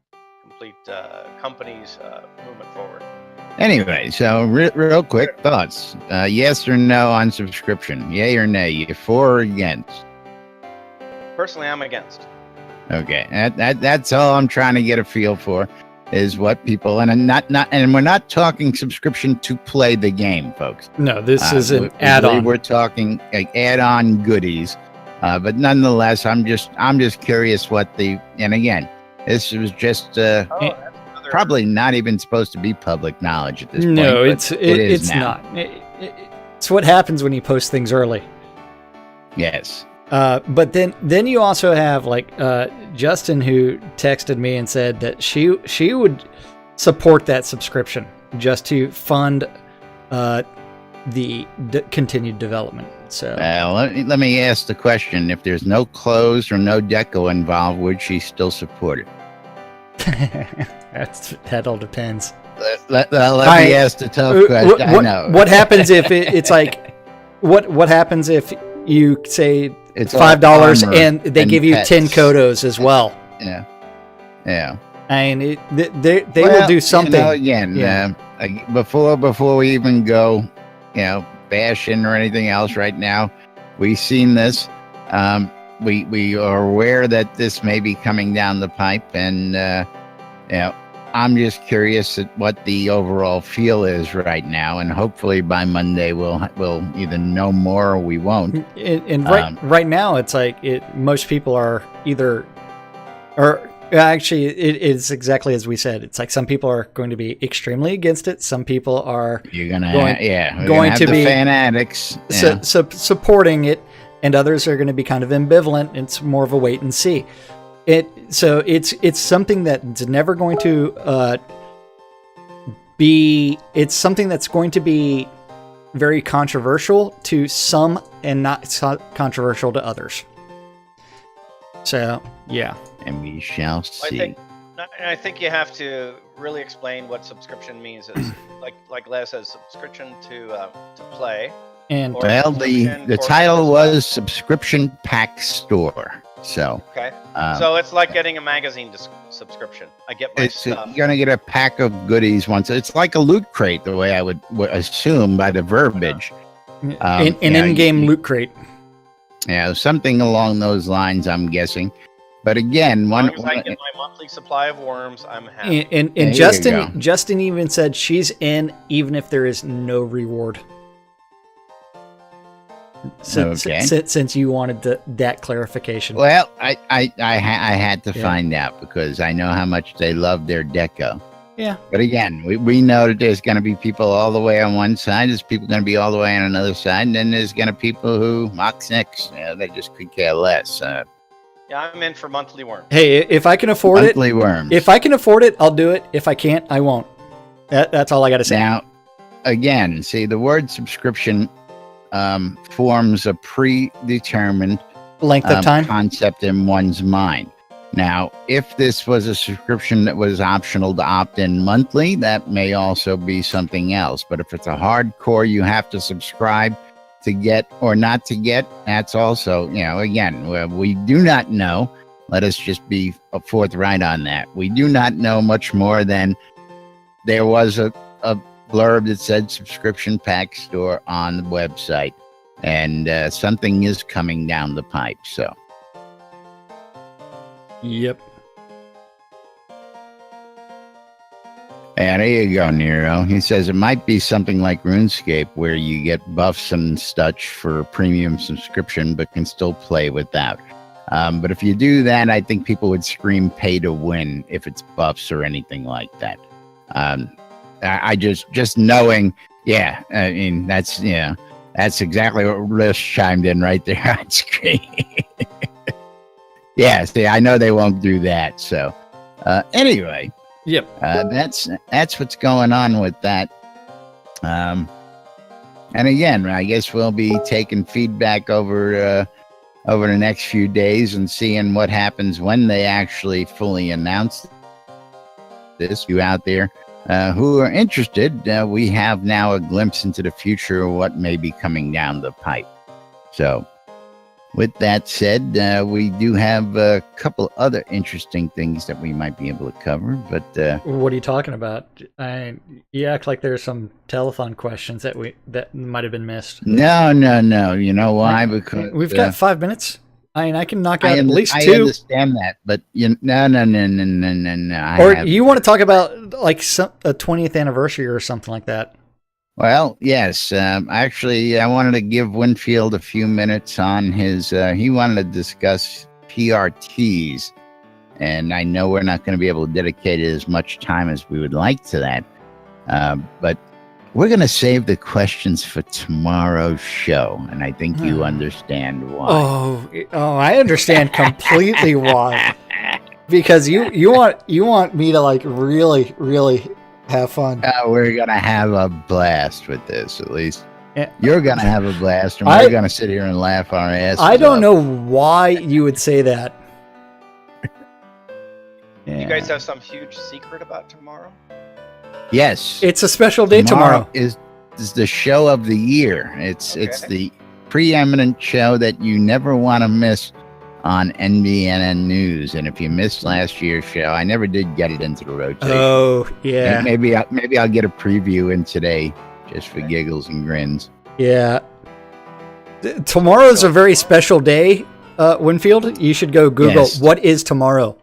company's movement forward. Anyway, so real quick thoughts. Yes or no on subscription? Yay or nay? You for or against? Personally, I'm against. Okay, that's all I'm trying to get a feel for. is what people, and we're not talking subscription to play the game, folks. No, this is an add-on. We're talking like add-on goodies, but nonetheless, I'm just curious what and again, this was just probably not even supposed to be public knowledge at this point. No, it's not. It's what happens when you post things early. Yes. But then you also have like Justin, who texted me and said that she would support that subscription just to fund the continued development. So let me ask the question: if there's no clothes or no deco involved, would she still support it? That all depends. Let me ask the tough question. I know. What happens if it's like what happens if you say it's $5 and they give you pets. 10 kodos as well? Yeah. I mean, they will do something. Again, before we even go, bashing or anything else right now, we've seen this. We are aware that this may be coming down the pipe, and I'm just curious at what the overall feel is right now, and hopefully by Monday we'll either know more or we won't. And right now it's like most people are either, or actually it's exactly as we said. It's like some people are going to be extremely against it. Some people are going to be fanatics, supporting it, and others are going to be kind of ambivalent. It's more of a wait and see. So it's something that's never going to be. It's something that's going to be very controversial to some and not so controversial to others. So yeah, and we shall see. I think you have to really explain what subscription means. Is like Laz says, subscription to play. And well, the title was Subscription Pack Store. So okay, so it's like getting a magazine subscription. I get my stuff. You're gonna get a pack of goodies once. It's like a loot crate, the way I would assume by the verbiage. An in-game loot crate. Yeah, something along those lines, I'm guessing. But again, as long as I get my monthly supply of worms, I'm happy. And Justin even said she's in, even if there is no reward. Since you wanted that clarification. Well, I had to find out because I know how much they love their deco. Yeah. But again, we know that there's going to be people all the way on one side. There's people going to be all the way on another side. And then there's going to be people who mock six. They just could care less. Yeah, I'm in for monthly worms. Hey, if I can afford monthly worms. If I can afford it, I'll do it. If I can't, I won't. That's all I got to say. Now, again, see, the word subscription forms a predetermined length of time concept in one's mind. Now, if this was a subscription that was optional to opt in monthly, that may also be something else. But if it's a hardcore, you have to subscribe to get or not to get, that's also, again, we do not know. Let us just be forthright on that. We do not know much more than there was a blurb that said subscription pack store on the website, and something is coming down the pipe. So yep. And there you go, Nero. He says it might be something like RuneScape where you get buffs and such for a premium subscription but can still play without. But if you do that, I think people would scream pay to win if it's buffs or anything like that. I just knowing, I mean, that's exactly what Rish chimed in right there on screen. Yeah, see, I know they won't do that. So, anyway, yep, that's what's going on with that. And again, I guess we'll be taking feedback over the next few days and seeing what happens when they actually fully announce this. You out there who are interested, we have now a glimpse into the future of what may be coming down the pipe. So, with that said, we do have a couple other interesting things that we might be able to cover. But what are you talking about? You act like there's some telethon questions that might have been missed. No. You know why? Because we've got 5 minutes. I mean, I can knock out at least two. I understand that, but no. Or you want to talk about like a 20th anniversary or something like that? Well, yes. Actually, I wanted to give Winfield a few minutes on his. He wanted to discuss PRTs, and I know we're not going to be able to dedicate as much time as we would like to that, but we're going to save the questions for tomorrow's show, and I think you understand why. Oh, I understand completely why. Because you want me to like really, really have fun. We're going to have a blast with this, at least. Yeah. You're going to have a blast, and we're going to sit here and laugh our asses I don't off. know why you would say that. You guys have some huge secret about tomorrow? Yes. It's a special day tomorrow. Is the show of the year. It's the preeminent show that you never want to miss on NBNN News. And if you missed last year's show, I never did get it into the rotation. Oh, yeah. Maybe I'll get a preview in today just for giggles and grins. Yeah. Tomorrow's a very special day, Winfield. You should go Google what is tomorrow.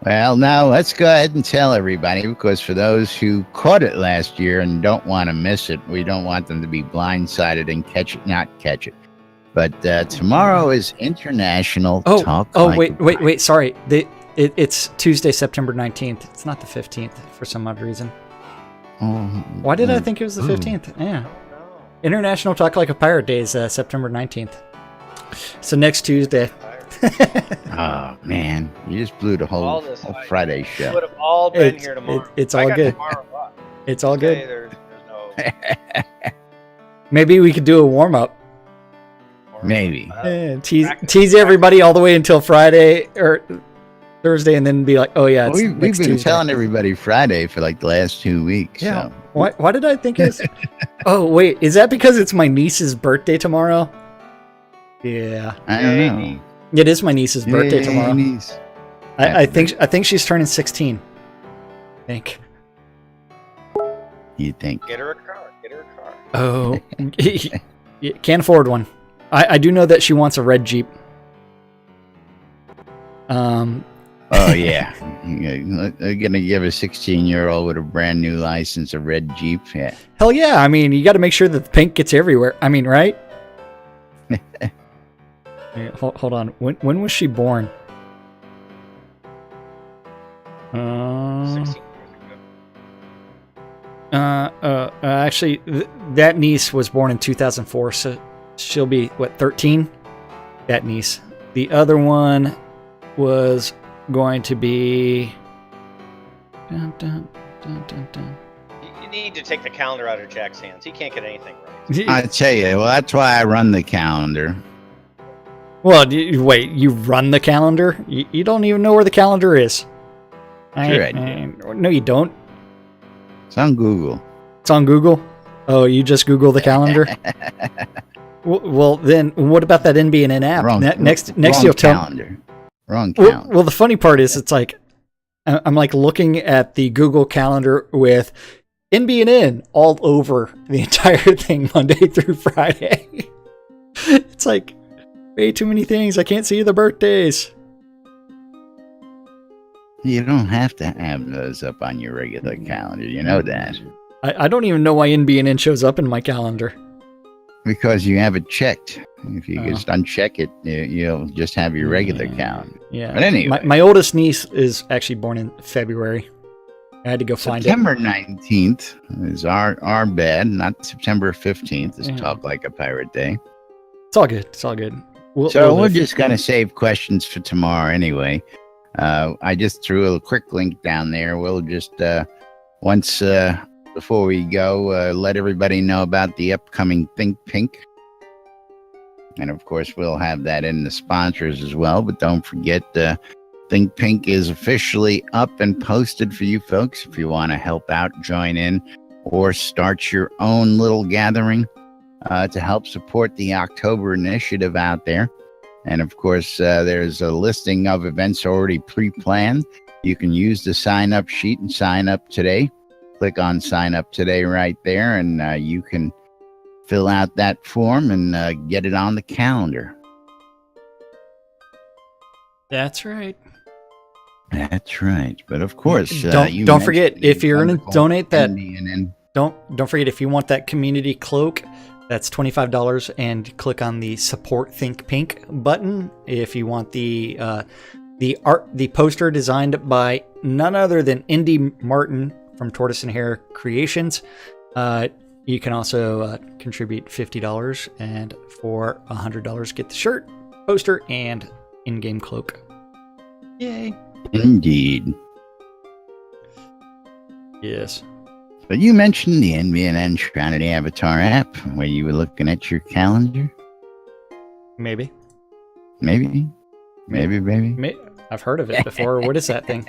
Well, now let's go ahead and tell everybody, because for those who caught it last year and don't want to miss it, we don't want them to be blindsided and not catch it. But tomorrow is International Talk. Wait. Sorry. It's Tuesday, September 19th. It's not the 15th for some odd reason. Why did I think it was the 15th? Yeah. International Talk Like a Pirate Day is September 19th. So next Tuesday. Oh man, you just blew the whole Friday show. Would have all been here tomorrow. It's all good. It's all good. There's no. Maybe we could do a warm up. Maybe tease everybody all the way until Friday or Thursday, and then be like, "Oh yeah, it's we've been Tuesday. Telling everybody Friday for like the last 2 weeks." Yeah. So. Why did I think it's? Oh wait, is that because it's my niece's birthday tomorrow? Yeah. I don't know. It is my niece's birthday tomorrow. Niece. I think she's turning 16. I think. You think? Get her a car. Oh, can't afford one. I do know that she wants a red Jeep. Oh yeah, they're gonna give a 16-year-old with a brand new license a red Jeep. Yeah. Hell yeah! I mean, you got to make sure that the pink gets everywhere. I mean, right? Hold on. When was she born? 16 years ago. Actually, that niece was born in 2004, so she'll be 13. That niece. The other one was going to be. Dun, dun, dun, dun, dun. You need to take the calendar out of Jack's hands. He can't get anything right. I tell you, well, that's why I run the calendar. Well, wait, you run the calendar? You don't even know where the calendar is. Sure I do. No, you don't. It's on Google. It's on Google? Oh, you just Google the calendar? Well, then what about that NBNN app? Next you'll tell calendar. Wrong calendar. Well, the funny part is it's like I'm like looking at the Google Calendar with NBNN all over the entire thing Monday through Friday. It's like way too many things. I can't see the birthdays. You don't have to have those up on your regular calendar. You know that. I don't even know why NBNN shows up in my calendar. Because you have it checked. If you just uncheck it, you'll just have your regular calendar. Yeah. But anyway. My oldest niece is actually born in February. I had to go find it. September 19th is our bad, not September 15th. Is Talk Like a Pirate Day. It's all good. It's all good. We're just going to save questions for tomorrow anyway. I just threw a quick link down there. We'll just, once before we go, let everybody know about the upcoming Think Pink. And of course, we'll have that in the sponsors as well. But don't forget, Think Pink is officially up and posted for you folks. If you want to help out, join in, or start your own little gathering to help support the October initiative out there. And of course, there's a listing of events already pre-planned. You can use the sign-up sheet and sign up today. Click on Sign Up Today right there, and you can fill out that form and get it on the calendar. That's right. That's right. But of course, don't forget, if you're going to donate that, NDNN. don't forget, if you want that community cloak, that's $25, and click on the support Think Pink button. If you want the poster designed by none other than Indy Martin from Tortoise and Hare Creations, you can also contribute $50, and for $100 get the shirt, poster, and in-game cloak. Yay! Indeed. Yes. But you mentioned the NBNN Shroud Avatar app where you were looking at your calendar. Maybe. I've heard of it before. What is that thing?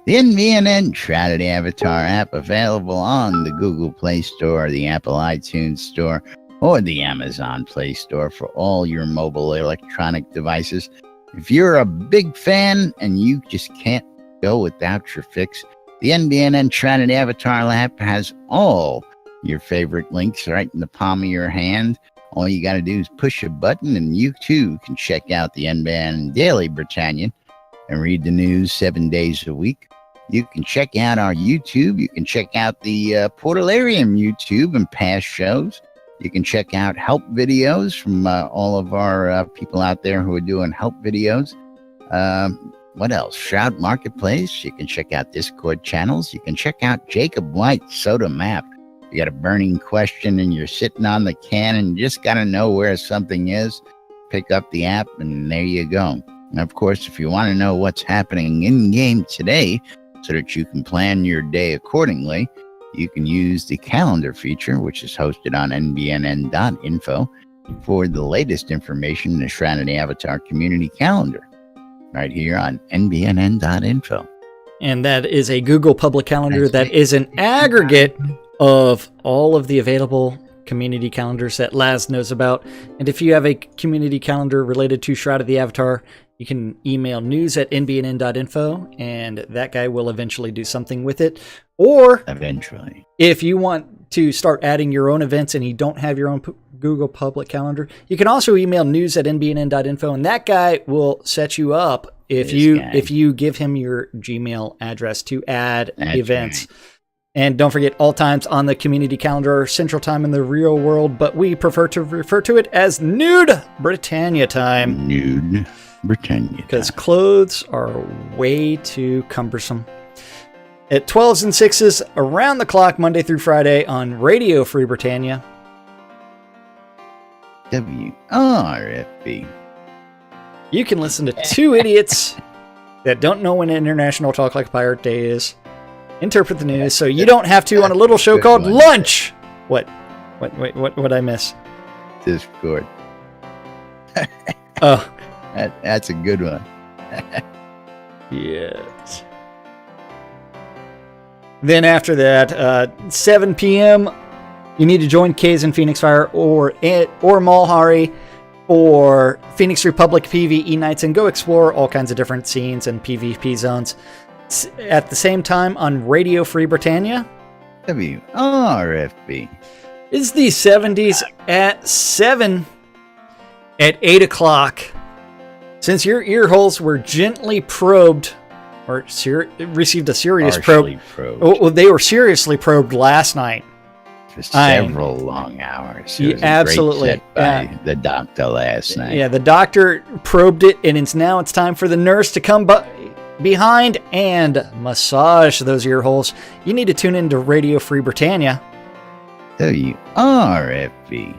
The NBNN Shroud Avatar app, available on the Google Play Store, the Apple iTunes Store, or the Amazon Play Store for all your mobile electronic devices. If you're a big fan and you just can't go without your fix, the NBNN Shroud Avatar app has all your favorite links right in the palm of your hand. All you got to do is push a button and you too can check out the NBN Daily Britannia and read the news 7 days a week. You can check out our YouTube. You can check out the Portalarium YouTube and past shows. You can check out help videos from all of our people out there who are doing help videos. What else? Shroud Marketplace. You can check out Discord channels. You can check out Jacob White's Soda Map. You got a burning question and you're sitting on the can and you just got to know where something is. Pick up the app and there you go. And of course, if you want to know what's happening in game today so that you can plan your day accordingly, you can use the calendar feature, which is hosted on nbnn.info, for the latest information in the Shroud Avatar community calendar, right here on nbnn.info. And that is a Google public calendar that is an aggregate of all of the available community calendars that Laz knows about. And if you have a community calendar related to Shroud of the Avatar, you can email news@nbnn.info, and that guy will eventually do something with it. Or eventually, if you want to start adding your own events and you don't have your own Google public calendar, you can also email news@nbnn.info, and that guy will set you up if you give him your Gmail address to add events. Right. And don't forget, all times on the community calendar are Central Time in the real world, but we prefer to refer to it as Nude Britannia time. Nude Britannia. Because clothes are way too cumbersome. At 12s and 6s, around the clock, Monday through Friday on Radio Free Britannia. WRFB. You can listen to two idiots that don't know when International Talk Like a Pirate Day is interpret the news, so you don't have to on a little show called Lunch. What I miss? Discord. Oh. That's a good one. Yes. Then after that, 7 p.m., you need to join Kays and Phoenix Fire or Malhari or Phoenix Republic PvE nights and go explore all kinds of different scenes and PvP zones. At the same time on Radio Free Britannia. WRFB. Is the 70s at 7 at 8 o'clock. Since your ear holes were gently probed, or received a serious probe. Well, they were seriously probed last night. For several long hours. It was absolutely. A great set by the doctor last night. Yeah, the doctor probed it, and it's time for the nurse to come behind and massage those ear holes. You need to tune into Radio Free Britannia. WRFB.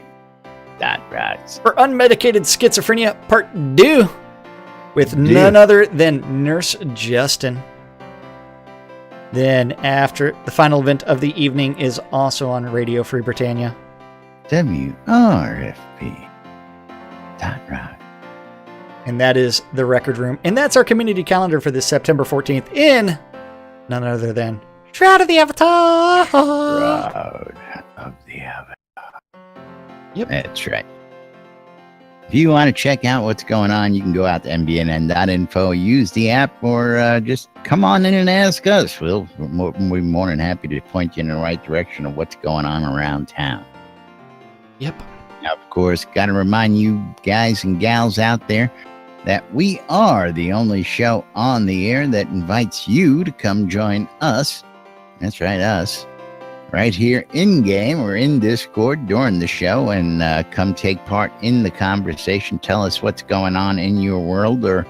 That rocks. For Unmedicated Schizophrenia Part 2 with none other than Nurse Justin. Then after the final event of the evening is also on Radio Free Britannia. WRFB. That rocks. And that is the Record Room. And that's our community calendar for this September 14th in none other than Shroud of the Avatar. Shroud of the Avatar. Yep. That's right. If you want to check out what's going on, you can go out to nbnn.info, use the app, or just come on in and ask us. We'll be more than happy to point you in the right direction of what's going on around town. Yep. Now, of course, got to remind you guys and gals out there, that we are the only show on the air that invites you to come join us. That's right, us. Right here in-game or in Discord during the show and come take part in the conversation. Tell us what's going on in your world or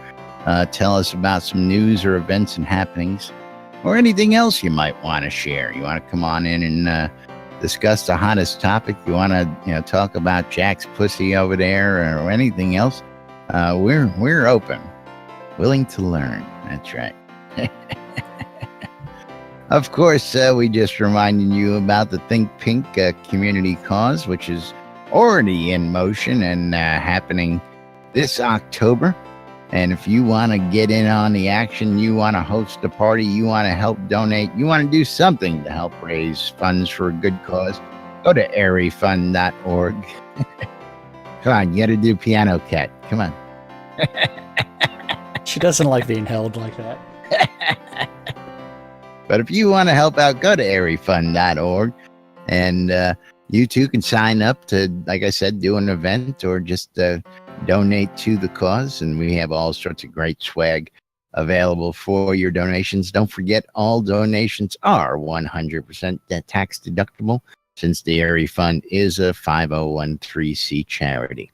tell us about some news or events and happenings or anything else you might want to share. You want to come on in and discuss the hottest topic. You want to talk about Jack's pussy over there or anything else. We're open, willing to learn. That's right. Of course, we just reminding you about the Think Pink community cause, which is already in motion and happening this October. And if you want to get in on the action, you want to host a party, you want to help donate, you want to do something to help raise funds for a good cause, go to airyfund.org. Come on, you got to do Piano Cat. Come on. She doesn't like being held like that. But if you want to help out, go to airyfund.org and you too can sign up to, like I said, do an event or just donate to the cause. And we have all sorts of great swag available for your donations. Don't forget, all donations are 100% tax deductible since the Airy Fund is a 5013C charity.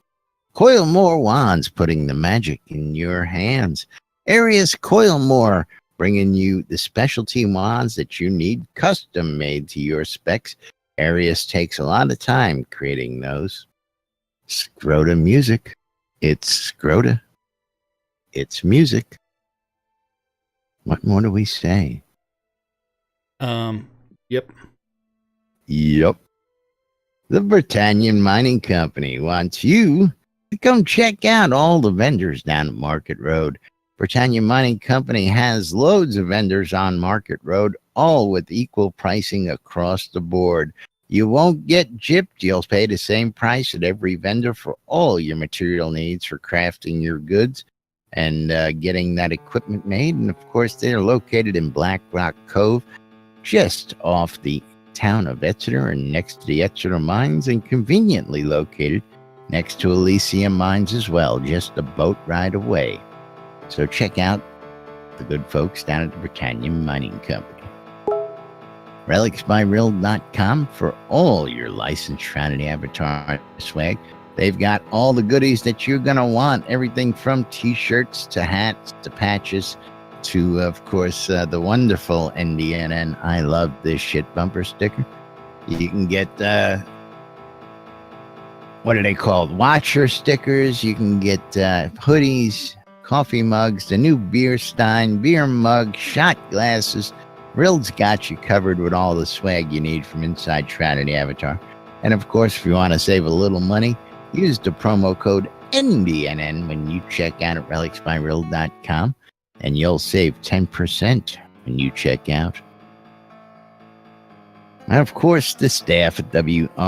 Coil More Wands, putting the magic in your hands. Arius Coil More, bringing you the specialty wands that you need custom made to your specs. Arius takes a lot of time creating those. Scrota Music. It's Scrota. It's music. What more do we say? Yep. Yep. The Britannian Mining Company wants you to come check out all the vendors down at Market Road. Britannia Mining Company has loads of vendors on Market Road, all with equal pricing across the board. You won't get gypped. You'll pay the same price at every vendor for all your material needs for crafting your goods and getting that equipment made. And of course, they're located in Black Rock Cove, just off the town of Exeter and next to the Exeter Mines, and conveniently located next to Elysium Mines as well, just a boat ride away. So check out the good folks down at the Britannia Mining Company. RelicsByRill.com for all your licensed Shroud Avatar swag. They've got all the goodies that you're going to want. Everything from t-shirts to hats to patches to, of course, the wonderful NDNN I Love This Shit bumper sticker. You can get, what are they called? Watcher stickers. You can get hoodies, coffee mugs, the new beer stein, beer mug, shot glasses. Rill's got you covered with all the swag you need from inside Shroud Avatar. And of course, if you want to save a little money, use the promo code NDNN when you check out at relicsbyrill.com, and you'll save 10% when you check out. And of course, the staff at WRFB.rocks.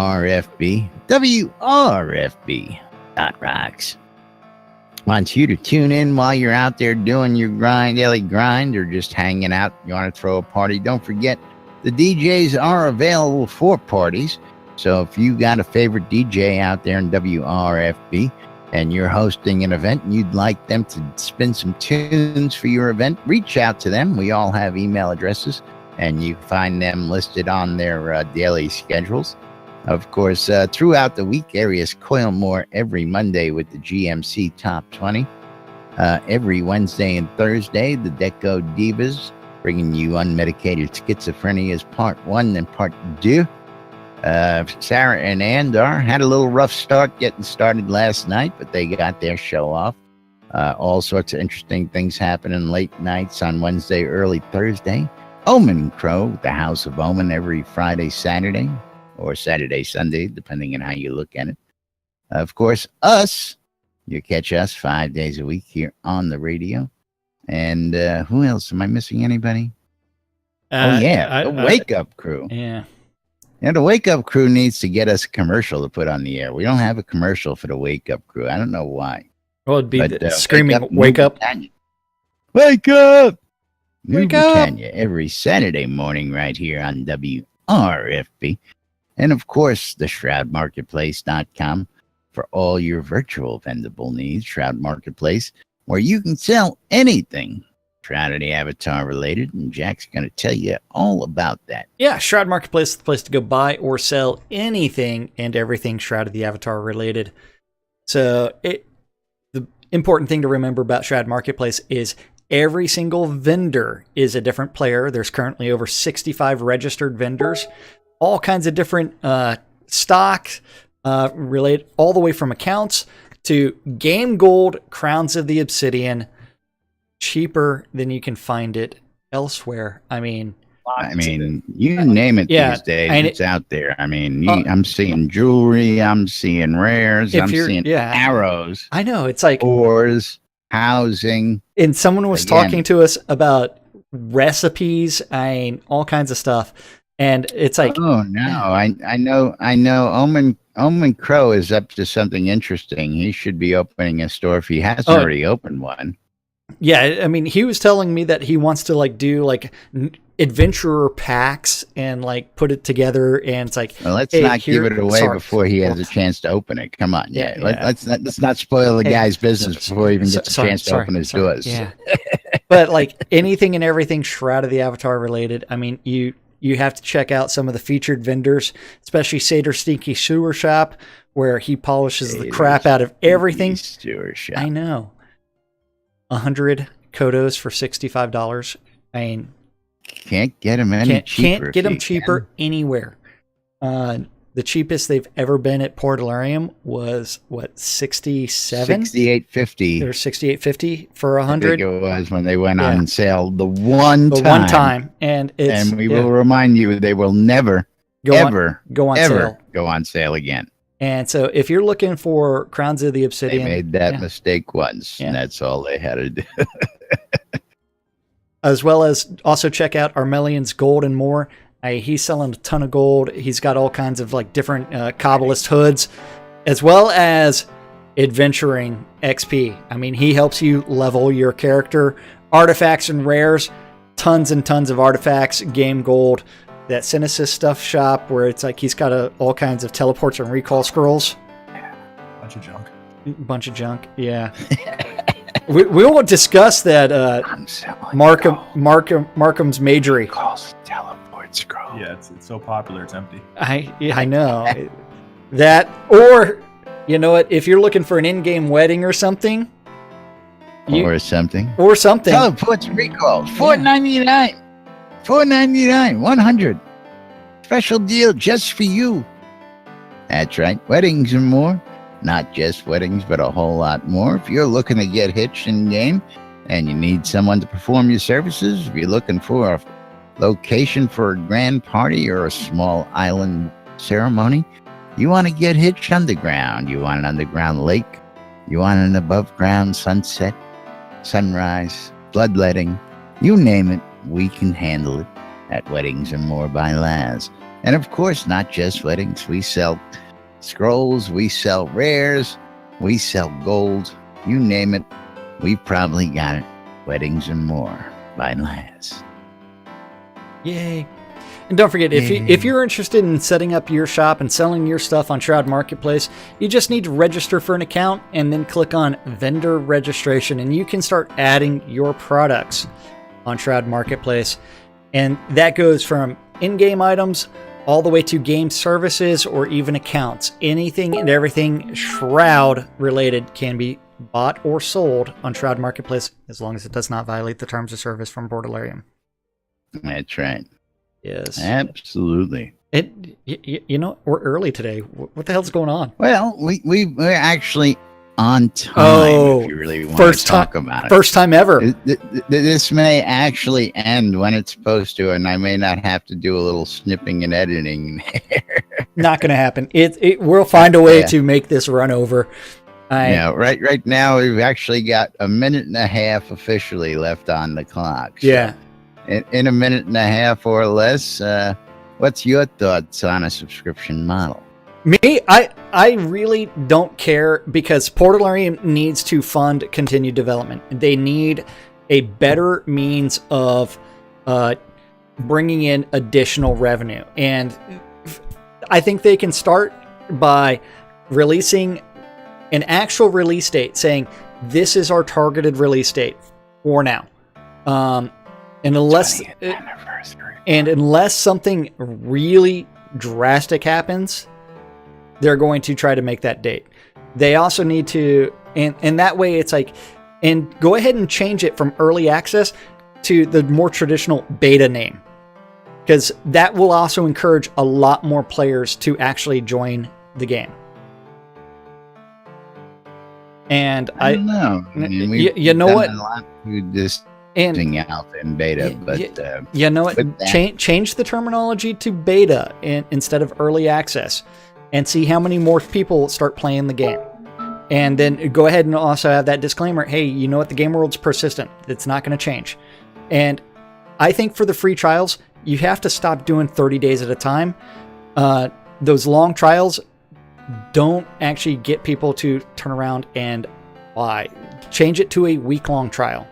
Wants you to tune in while you're out there doing your daily grind, or just hanging out. You want to throw a party? Don't forget, the DJs are available for parties. So if you got a favorite DJ out there in WRFB and you're hosting an event and you'd like them to spin some tunes for your event, reach out to them. We all have email addresses, and you find them listed on their daily schedules. Of course, throughout the week, Arius Coil More every Monday with the GMC Top 20. Every Wednesday and Thursday, the Deco Divas, bringing you Unmedicated Schizophrenia's Part 1 and Part 2. Sarah and Andar had a little rough start getting started last night, but they got their show off. All sorts of interesting things happening late nights on Wednesday, early Thursday. Omen Crow, the House of Omen, every Friday, Saturday, or Saturday, Sunday, depending on how you look at it. Of course, us, you catch us 5 days a week here on the radio. And who else? Am I missing anybody? The Wake Up Crew. Yeah. Yeah, the Wake Up Crew needs to get us a commercial to put on the air. We don't have a commercial for the Wake Up Crew. I don't know why. Well, it'd be the screaming, wake up. Wake up! New Wake up! Britannia, every Saturday morning right here on WRFB. And of course, the ShroudMarketplace.com for all your virtual vendable needs. Shroud Marketplace where you can sell anything Shroud of the Avatar related, and Jack's going to tell you all about that. Yeah, Shroud Marketplace is the place to go buy or sell anything and everything Shroud of the Avatar related. So the important thing to remember about Shroud Marketplace is every single vendor is a different player. There's currently over 65 registered vendors, all kinds of different stock related, all the way from accounts to game gold, Crowns of the Obsidian, cheaper than you can find it elsewhere. I mean, you name it these days, and it's out there. I mean, I'm seeing jewelry, I'm seeing rares, I'm seeing arrows. I know, it's like ores, housing. And someone was talking to us about recipes and all kinds of stuff. And it's like, oh no, I know. Omen Crow is up to something interesting. He should be opening a store if he hasn't already opened one. Yeah, I mean, he was telling me that he wants to like do like adventurer packs and like put it together, and it's like, well, let's not give it away before he has a chance to open it. Come on, let's not spoil the guy's business before he even gets a chance to open his doors. Yeah, but like anything and everything Shroud of the Avatar related, I mean, you have to check out some of the featured vendors, especially Seder Stinky Sewer Shop, where he polishes the crap out of everything. Sewer Shop. I know. 100 Kodos for $65. I mean, can't get them any cheaper. Can't get them cheaper anywhere. The cheapest they've ever been at Portalarium was what, $67? $68.50. They were $68.50 for 100. I think it was when they went on sale the one time. And we will remind you, they will never go on sale again. And so if you're looking for Crowns of the Obsidian, they made that mistake once, and that's all they had to do. As well as also check out Armelian's Gold and More. He's selling a ton of gold. He's got all kinds of like different Kabbalist hoods, as well as adventuring XP. I mean, he helps you level your character, artifacts and rares, tons and tons of artifacts, game gold. That Synesis stuff shop where it's like he's got all kinds of teleports and recall scrolls. Bunch of junk. Yeah. we won't discuss that. Markham's Majory. Teleport scroll. Yeah, it's so popular. It's empty. I know that. Or you know what? If you're looking for an in-game wedding or something. Or something. Teleports recall. $4.99. $4.99, 100. Special deal just for you. That's right. Weddings and more. Not just weddings, but a whole lot more. If you're looking to get hitched in game and you need someone to perform your services, if you're looking for a location for a grand party or a small island ceremony, you want to get hitched underground. You want an underground lake. You want an above ground sunset, sunrise, bloodletting. You name it. We can handle it at Weddings and More by Laz. And of course, not just weddings. We sell scrolls, we sell rares, we sell gold. You name it, we've probably got it. Weddings and More by Laz. Yay. And don't forget, if you're interested in setting up your shop and selling your stuff on Shroud Marketplace, you just need to register for an account and then click on vendor registration, and you can start adding your products on Shroud Marketplace. And that goes from in-game items all the way to game services or even accounts. Anything and everything Shroud related can be bought or sold on Shroud Marketplace as long as it does not violate the terms of service from Portalarium. That's right. Yes. Absolutely. You know, we're early today. What the hell's going on? Well, we're actually on time, if you really want to talk about it. First time ever. This may actually end when it's supposed to, and I may not have to do a little snipping and editing there. Not going to happen. We'll find a way to make this run over. Right now we've actually got a minute and a half officially left on the clock. So in a minute and a half or less, what's your thoughts on a subscription model? Me, I really don't care, because Portalarium needs to fund continued development. They need a better means of bringing in additional revenue. And I think they can start by releasing an actual release date saying this is our targeted release date for now. And unless something really drastic happens, they're going to try to make that date. They also need to, and that way it's like, and go ahead and change it from early access to the more traditional beta name, because that will also encourage a lot more players to actually join the game. And I don't know. I mean, you know what? A lot to this thing out in beta, but you know what? Change the terminology to beta instead of early access, and see how many more people start playing the game. And then go ahead and also have that disclaimer. Hey, you know what? The game world's persistent. It's not going to change. And I think for the free trials, you have to stop doing 30 days at a time. Those long trials don't actually get people to turn around and buy. Change it to a week-long trial.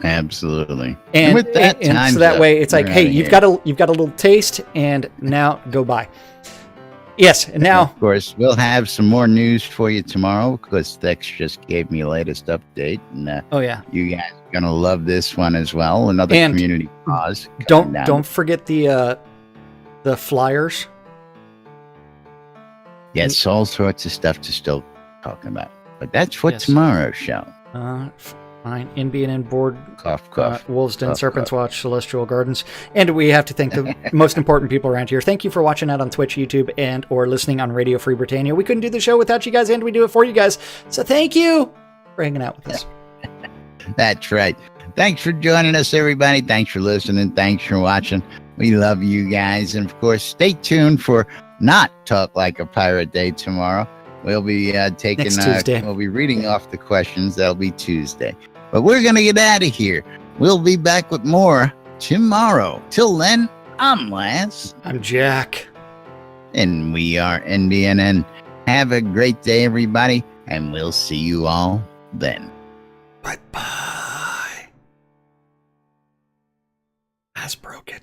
Absolutely. And with that, and so that way it's like, hey, you've got a little taste, and now go buy. Yes, and now of course we'll have some more news for you tomorrow, because Thex just gave me a latest update, and oh yeah, you guys are gonna love this one as well. Another community cause. Don't forget the flyers. Yes, all sorts of stuff to still talking about, but that's for tomorrow's show. Fine. NBNN board. Cough, cough. Wolves Den, Serpents Watch, Celestial Gardens. And we have to thank the most important people around here. Thank you for watching out on Twitch, YouTube, and or listening on Radio Free Britannia. We couldn't do the show without you guys, and we do it for you guys. So thank you for hanging out with us. That's right. Thanks for joining us, everybody. Thanks for listening. Thanks for watching. We love you guys. And, of course, stay tuned for Not Talk Like a Pirate Day tomorrow. We'll be taking, we'll be reading off the questions. That'll be Tuesday. But we're going to get out of here. We'll be back with more tomorrow. Till then, I'm Laz. I'm Jack. And we are NBNN. Have a great day, everybody. And we'll see you all then. Bye-bye. That's broken.